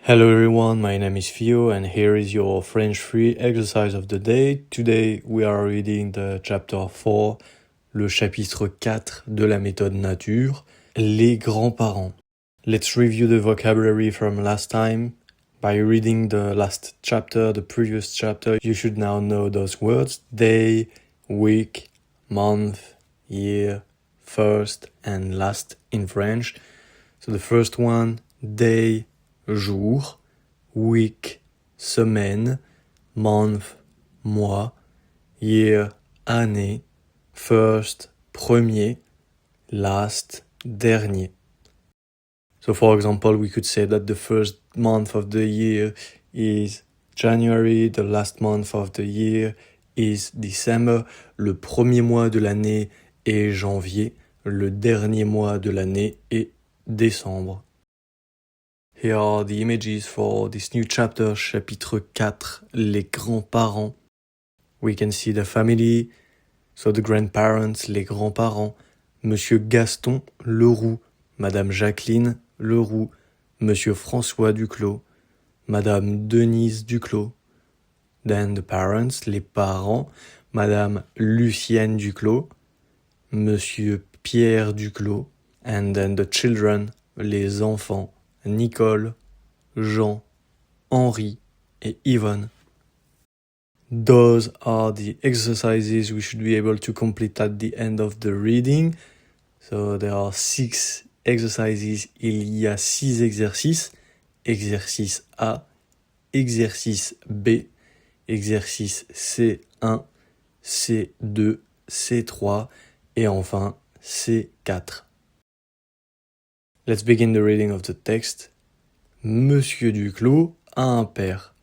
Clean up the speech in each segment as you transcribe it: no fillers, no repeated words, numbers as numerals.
Hello everyone, my name is Theo and here is your French free exercise of the day. Today we are reading the chapter 4, le chapitre 4 de la méthode nature, les grands-parents. Let's review the vocabulary from last time. By reading the last chapter, the previous chapter, you should now know those words: day, week, month, year, first and last in French. So the first one, day, jour, week, semaine, month, mois, year, année, first, premier, last, dernier. So for example, we could say that the first month of the year is January, the last month of the year is December, le premier mois de l'année est janvier, le dernier mois de l'année est décembre. Here are the images for this new chapter, chapitre 4, les grands-parents. We can see the family, so the grandparents, les grands-parents, Monsieur Gaston Leroux, Madame Jacqueline Leroux, Monsieur François Duclos, Madame Denise Duclos. Then the parents, les parents, Madame Lucienne Duclos, Monsieur Pierre Duclos, and then the children, les enfants, Nicole, Jean, Henri et Yvonne. Those are the exercises we should be able to complete at the end of the reading. So there are 6 exercises. Il y a 6 exercices. Exercice A, exercice B, exercice C1, C2, C3 et enfin C4. Let's begin the reading of the text. Monsieur Duclos a un père.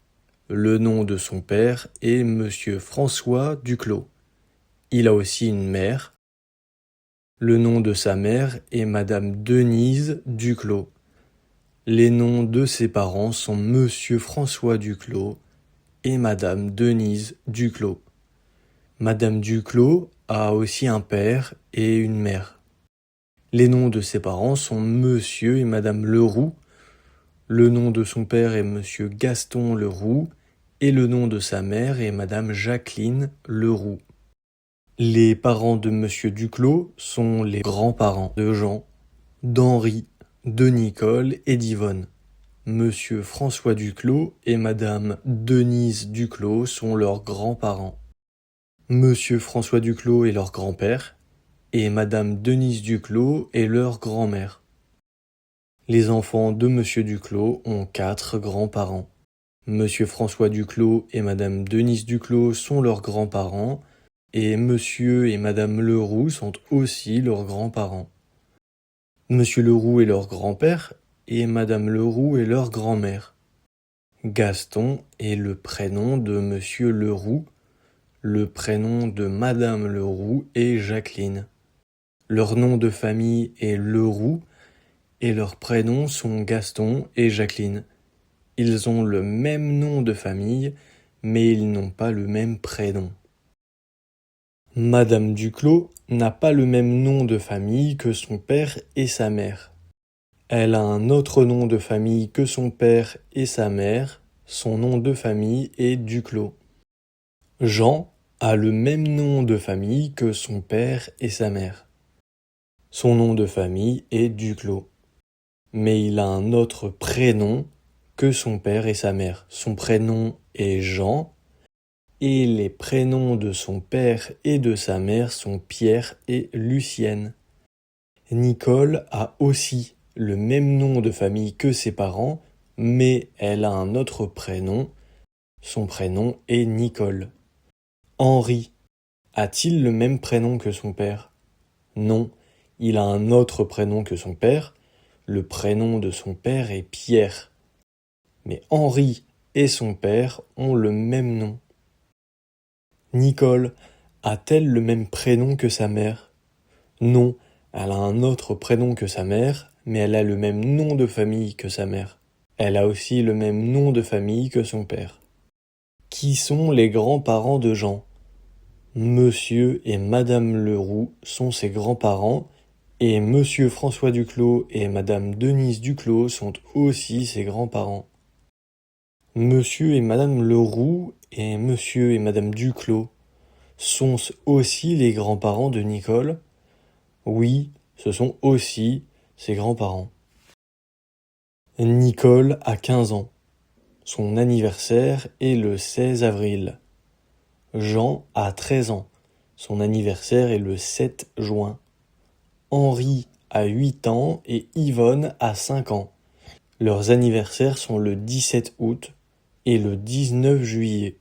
Le nom de son père est Monsieur François Duclos. Il a aussi une mère. Le nom de sa mère est Madame Denise Duclos. Les noms de ses parents sont Monsieur François Duclos et Madame Denise Duclos. Madame Duclos a aussi un père et une mère. Les noms de ses parents sont Monsieur et Madame Leroux. Le nom de son père est Monsieur Gaston Leroux et le nom de sa mère est Madame Jacqueline Leroux. Les parents de Monsieur Duclos sont les grands-parents de Jean, d'Henri, de Nicole et d'Yvonne. Monsieur François Duclos et Madame Denise Duclos sont leurs grands-parents. Monsieur François Duclos est leur grand-père et Madame Denise Duclos est leur grand-mère. Les enfants de Monsieur Duclos ont 4 grands-parents. Monsieur François Duclos et Madame Denise Duclos sont leurs grands-parents et Monsieur et Madame Leroux sont aussi leurs grands-parents. Monsieur Leroux est leur grand-père et Madame Leroux est leur grand-mère. Gaston est le prénom de Monsieur Leroux, le prénom de Madame Leroux est Jacqueline. Leur nom de famille est Leroux et leurs prénoms sont Gaston et Jacqueline. Ils ont le même nom de famille, mais ils n'ont pas le même prénom. Madame Duclos n'a pas le même nom de famille que son père et sa mère. Elle a un autre nom de famille que son père et sa mère. Son nom de famille est Duclos. Jean a le même nom de famille que son père et sa mère. Son nom de famille est Duclos. Mais il a un autre prénom que son père et sa mère. Son prénom est Jean et les prénoms de son père et de sa mère sont Pierre et Lucienne. Nicole a aussi le même nom de famille que ses parents, mais elle a un autre prénom. Son prénom est Nicole. Henri a-t-il le même prénom que son père? Non, il a un autre prénom que son père. Le prénom de son père est Pierre. Mais Henri et son père ont le même nom. Nicole a-t-elle le même prénom que sa mère? Non, elle a un autre prénom que sa mère, mais elle a le même nom de famille que sa mère. Elle a aussi le même nom de famille que son père. Qui sont les grands-parents de Jean? Monsieur et Madame Leroux sont ses grands-parents et Monsieur François Duclos et Madame Denise Duclos sont aussi ses grands-parents. Monsieur et madame Leroux et monsieur et madame Duclos sont aussi les grands-parents de Nicole? Oui, ce sont aussi ses grands-parents. Nicole a 15 ans. Son anniversaire est le 16 avril. Jean a 13 ans. Son anniversaire est le 7 juin. Henri a 8 ans et Yvonne a 5 ans. Leurs anniversaires sont le 17 août et le 19 juillet.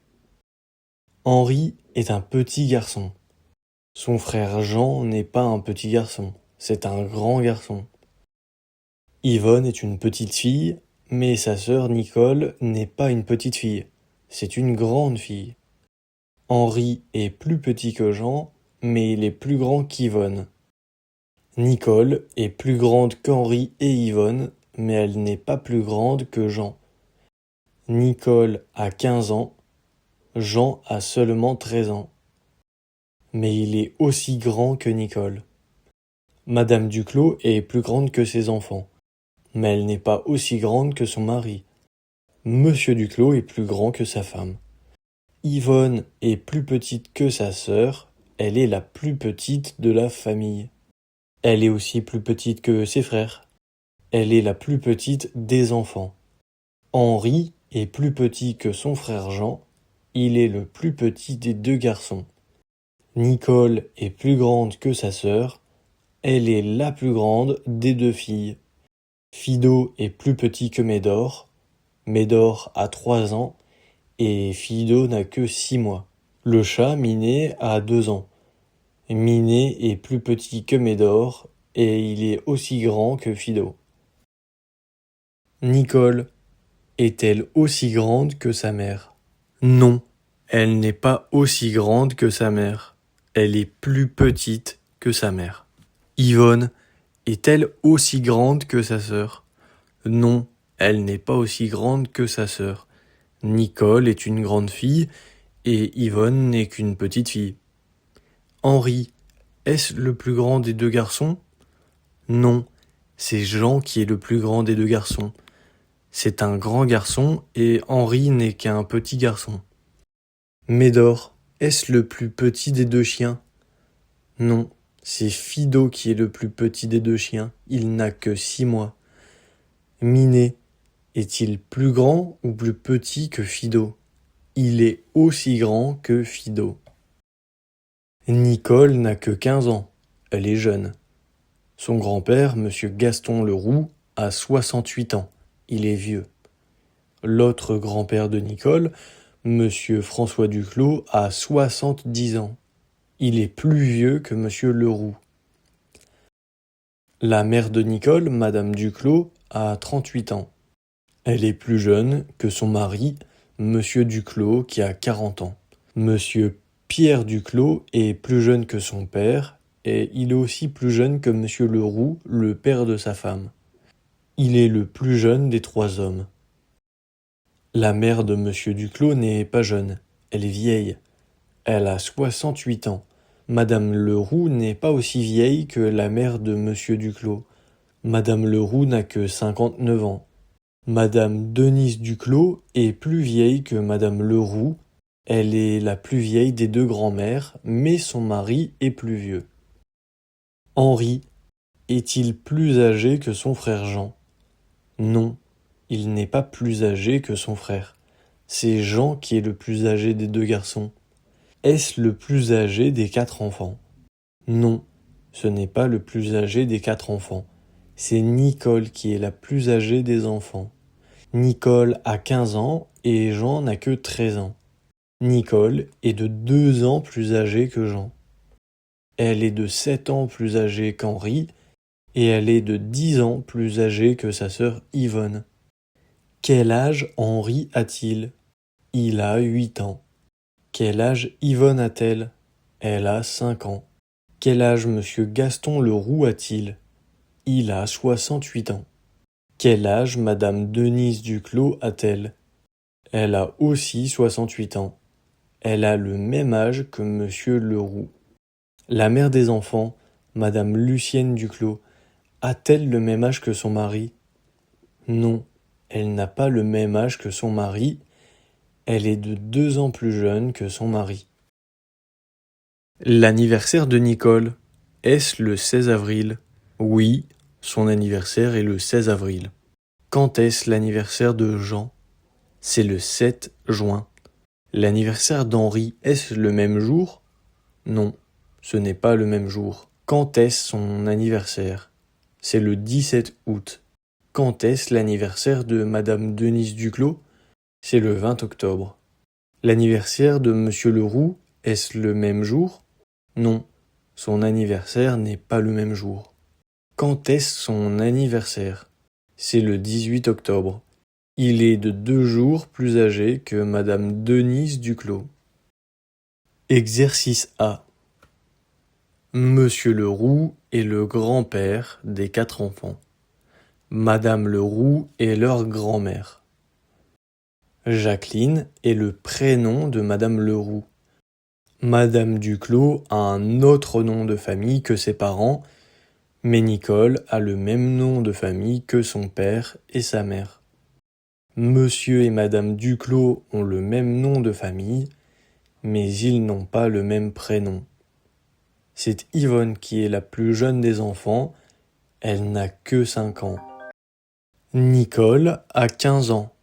Henri est un petit garçon. Son frère Jean n'est pas un petit garçon, c'est un grand garçon. Yvonne est une petite fille, mais sa sœur Nicole n'est pas une petite fille, c'est une grande fille. Henri est plus petit que Jean, mais il est plus grand qu'Yvonne. Nicole est plus grande qu'Henri et Yvonne, mais elle n'est pas plus grande que Jean. Nicole a 15 ans, Jean a seulement 13 ans. Mais il est aussi grand que Nicole. Madame Duclos est plus grande que ses enfants, mais elle n'est pas aussi grande que son mari. Monsieur Duclos est plus grand que sa femme. Yvonne est plus petite que sa sœur, elle est la plus petite de la famille. Elle est aussi plus petite que ses frères. Elle est la plus petite des enfants. Henri est plus petit que son frère Jean, il est le plus petit des deux garçons. Nicole est plus grande que sa sœur, elle est la plus grande des deux filles. Fido est plus petit que Médor. Médor a 3 ans et Fido n'a que 6 mois. Le chat Minet a 2 ans. Minet est plus petit que Médor et il est aussi grand que Fido. Nicole est-elle aussi grande que sa mère? Non, elle n'est pas aussi grande que sa mère. Elle est plus petite que sa mère. Yvonne est-elle aussi grande que sa sœur? Non, elle n'est pas aussi grande que sa sœur. Nicole est une grande fille et Yvonne n'est qu'une petite fille. Henri, est-ce le plus grand des deux garçons? Non, c'est Jean qui est le plus grand des deux garçons. C'est un grand garçon et Henri n'est qu'un petit garçon. Médor, est-ce le plus petit des deux chiens? Non, c'est Fido qui est le plus petit des deux chiens, il n'a que 6 mois. Minet, est-il plus grand ou plus petit que Fido? Il est aussi grand que Fido. Nicole n'a que 15 ans, elle est jeune. Son grand-père, monsieur Gaston Leroux, a 68 ans, il est vieux. L'autre grand-père de Nicole, monsieur François Duclos, a 70 ans. Il est plus vieux que monsieur Leroux. La mère de Nicole, madame Duclos, a 38 ans. Elle est plus jeune que son mari, monsieur Duclos, qui a 40 ans. Monsieur Pierre Duclos est plus jeune que son père, et il est aussi plus jeune que monsieur Leroux, le père de sa femme. Il est le plus jeune des 3 hommes. La mère de monsieur Duclos n'est pas jeune, elle est vieille. Elle a 68 ans. Madame Leroux n'est pas aussi vieille que la mère de monsieur Duclos. Madame Leroux n'a que 59 ans. Madame Denise Duclos est plus vieille que madame Leroux. Elle est la plus vieille des deux grands-mères, mais son mari est plus vieux. Henri est-il plus âgé que son frère Jean? Non, il n'est pas plus âgé que son frère. C'est Jean qui est le plus âgé des deux garçons. Est-ce le plus âgé des 4 enfants? Non, ce n'est pas le plus âgé des 4 enfants. C'est Nicole qui est la plus âgée des enfants. Nicole a 15 ans et Jean n'a que 13 ans. Nicole est de 2 ans plus âgée que Jean. Elle est de 7 ans plus âgée qu'Henri et elle est de 10 ans plus âgée que sa sœur Yvonne. Quel âge Henri a-t-il? Il a 8 ans. Quel âge Yvonne a-t-elle? Elle a 5 ans. Quel âge monsieur Gaston Leroux a-t-il? Il a 68 ans. Quel âge madame Denise Duclos a-t-elle? Elle a aussi 68 ans. Elle a le même âge que monsieur Leroux. La mère des enfants, madame Lucienne Duclos, a-t-elle le même âge que son mari? Non, Elle n'a pas le même âge que son mari. Elle est de 2 ans plus jeune que son mari. L'anniversaire de Nicole, est-ce le 16 avril? Oui, son anniversaire est le 16 avril. Quand est-ce l'anniversaire de Jean? C'est le 7 juin. L'anniversaire d'Henri, est-ce le même jour? Non, ce n'est pas le même jour. Quand est-ce son anniversaire? C'est le 17 août. Quand est-ce l'anniversaire de Madame Denise Duclos? C'est le 20 octobre. L'anniversaire de Monsieur Leroux, est-ce le même jour? Non, son anniversaire n'est pas le même jour. Quand est-ce son anniversaire? C'est le 18 octobre. Il est de 2 jours plus âgé que Madame Denise Duclos. Exercice A. Monsieur Leroux est le grand-père des 4 enfants. Madame Leroux est leur grand-mère. Jacqueline est le prénom de Madame Leroux. Madame Duclos a un autre nom de famille que ses parents, mais Nicole a le même nom de famille que son père et sa mère. Monsieur et Madame Duclos ont le même nom de famille, mais ils n'ont pas le même prénom. C'est Yvonne qui est la plus jeune des enfants, elle n'a que 5 ans. Nicole a 15 ans,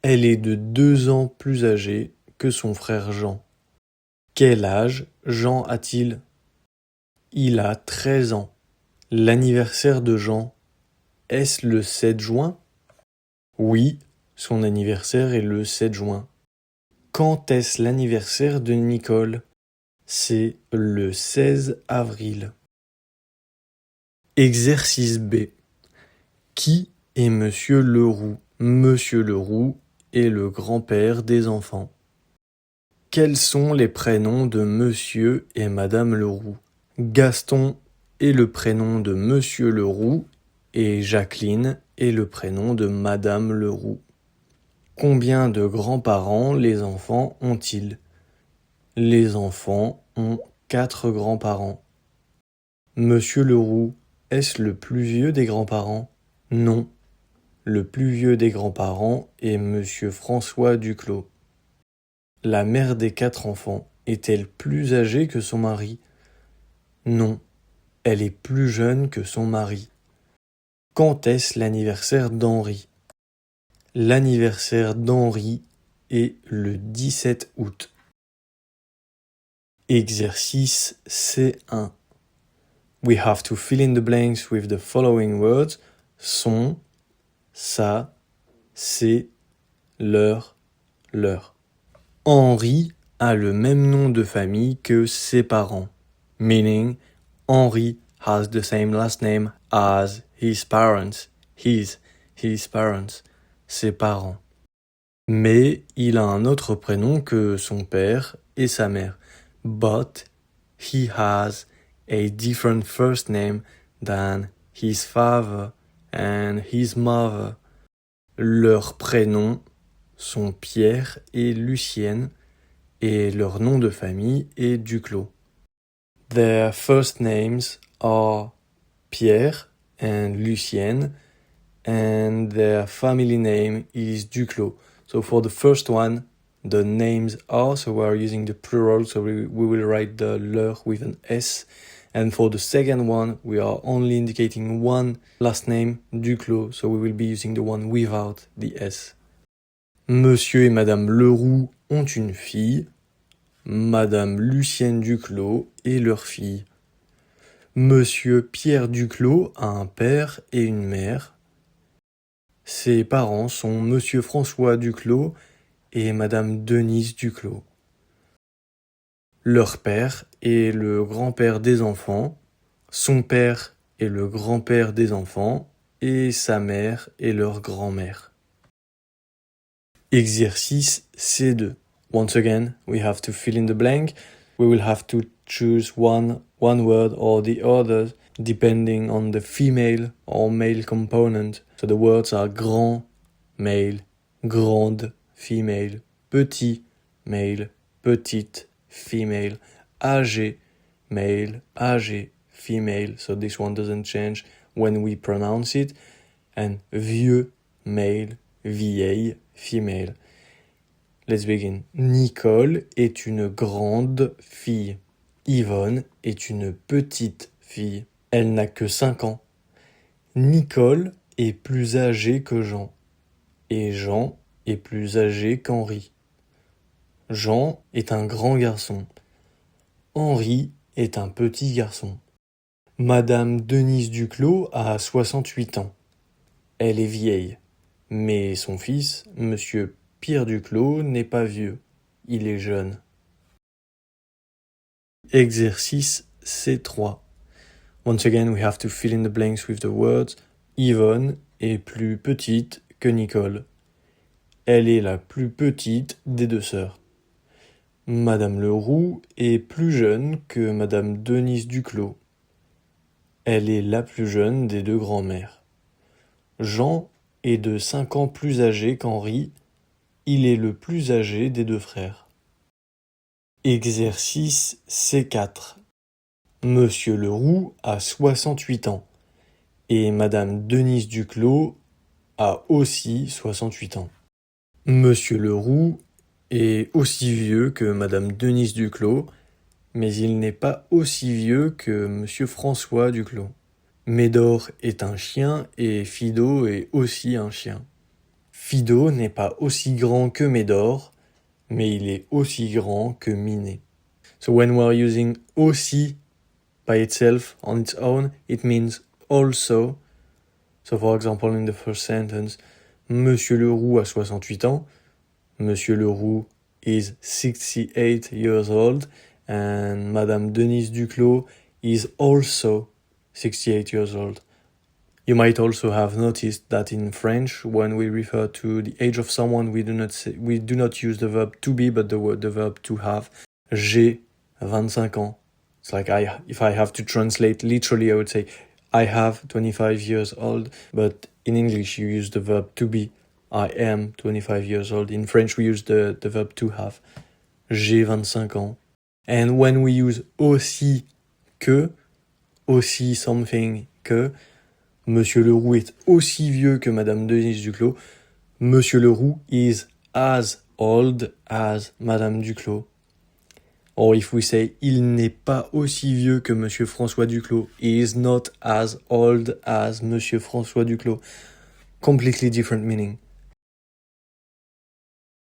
elle est de 2 ans plus âgée que son frère Jean. Quel âge Jean a-t-il? Il a 13 ans. L'anniversaire de Jean, est-ce le 7 juin? Oui, son anniversaire est le 7 juin. Quand est-ce l'anniversaire de Nicole? C'est le 16 avril. Exercice B. Qui est Monsieur Leroux? Monsieur Leroux est le grand-père des enfants. Quels sont les prénoms de Monsieur et Madame Leroux? Gaston est le prénom de Monsieur Leroux et Jacqueline est le prénom de Madame Leroux. Combien de grands-parents les enfants ont-ils? Les enfants ont 4 grands-parents. Monsieur Leroux, est-ce le plus vieux des grands-parents? Non. Le plus vieux des grands-parents est Monsieur François Duclos. La mère des 4 enfants est-elle plus âgée que son mari? Non, elle est plus jeune que son mari. Quand est-ce l'anniversaire d'Henri? L'anniversaire d'Henri est le 17 août. Exercice C1. We have to fill in the blanks with the following words: son, sa, c'est, leur. Henri a le même nom de famille que ses parents, meaning Henri has the same last name as his parents, his parents, ses parents. Mais il a un autre prénom que son père et sa mère, but he has a different first name than his father and his mother. Leurs prénoms sont Pierre et Lucienne, et leur nom de famille est Duclos. Their first names are Pierre and Lucienne, and their family name is Duclos. So for the first one, the names are, so we are using the plural, so we will write the leur with an S. And for the second one, we are only indicating one last name, Duclos, so we will be using the one without the S. Monsieur et Madame Leroux ont une fille, Madame Lucienne Duclos et leur fille. Monsieur Pierre Duclos a un père et une mère. Ses parents sont Monsieur François Duclos et Madame Denise Duclos. Leur père est le grand-père des enfants, son père est le grand-père des enfants et sa mère est leur grand-mère. Exercice C2. Once again, we have to fill in the blank. We will have to choose one word or the other depending on the female or male component. So the words are grand, male, grande, female, petit, male, petite, female, âgé, male, âgé, female. So this one doesn't change when we pronounce it. And vieux, male, vieille, female. Let's begin. Nicole est une grande fille. Yvonne est une petite fille. Elle n'a que 5 ans. Nicole est plus âgée que Jean. Et Jean est plus âgé qu'Henri. Jean est un grand garçon. Henri est un petit garçon. Madame Denise Duclos a 68 ans. Elle est vieille. Mais son fils, Monsieur Pierre Duclos, n'est pas vieux. Il est jeune. Exercice C3. Once again, we have to fill in the blanks with the words. Yvonne est plus petite que Nicole. Elle est la plus petite des deux sœurs. Madame Leroux est plus jeune que Madame Denise Duclos. Elle est la plus jeune des deux grands-mères. Jean est de 5 ans plus âgé qu'Henri. Il est le plus âgé des deux frères. Exercice C4. Monsieur Leroux a 68 ans et Madame Denise Duclos a aussi 68 ans. Monsieur Leroux est aussi vieux que Madame Denise Duclos, mais il n'est pas aussi vieux que Monsieur François Duclos. Médor est un chien et Fido est aussi un chien. Fido n'est pas aussi grand que Médor, mais il est aussi grand que Minet. So when we're using aussi by itself, on its own, it means also. So for example, in the first sentence, Monsieur Leroux a 68 ans. Monsieur Leroux is 68 years old, and Madame Denise Duclos is also 68 years old. You might also have noticed that in French, when we refer to the age of someone, we do not use the verb to be, but the verb to have. J'ai 25 ans. It's like if I have to translate literally, I would say I have 25 years old, but in English you use the verb to be. I am 25 years old. In French we use the verb to have. J'ai 25 ans. And when we use aussi que, aussi something que, Monsieur Leroux est aussi vieux que Madame Denise Duclos. Monsieur Leroux is as old as Madame Duclos. Or if we say il n'est pas aussi vieux que Monsieur François Duclos, he is not as old as Monsieur François Duclos. Completely different meaning.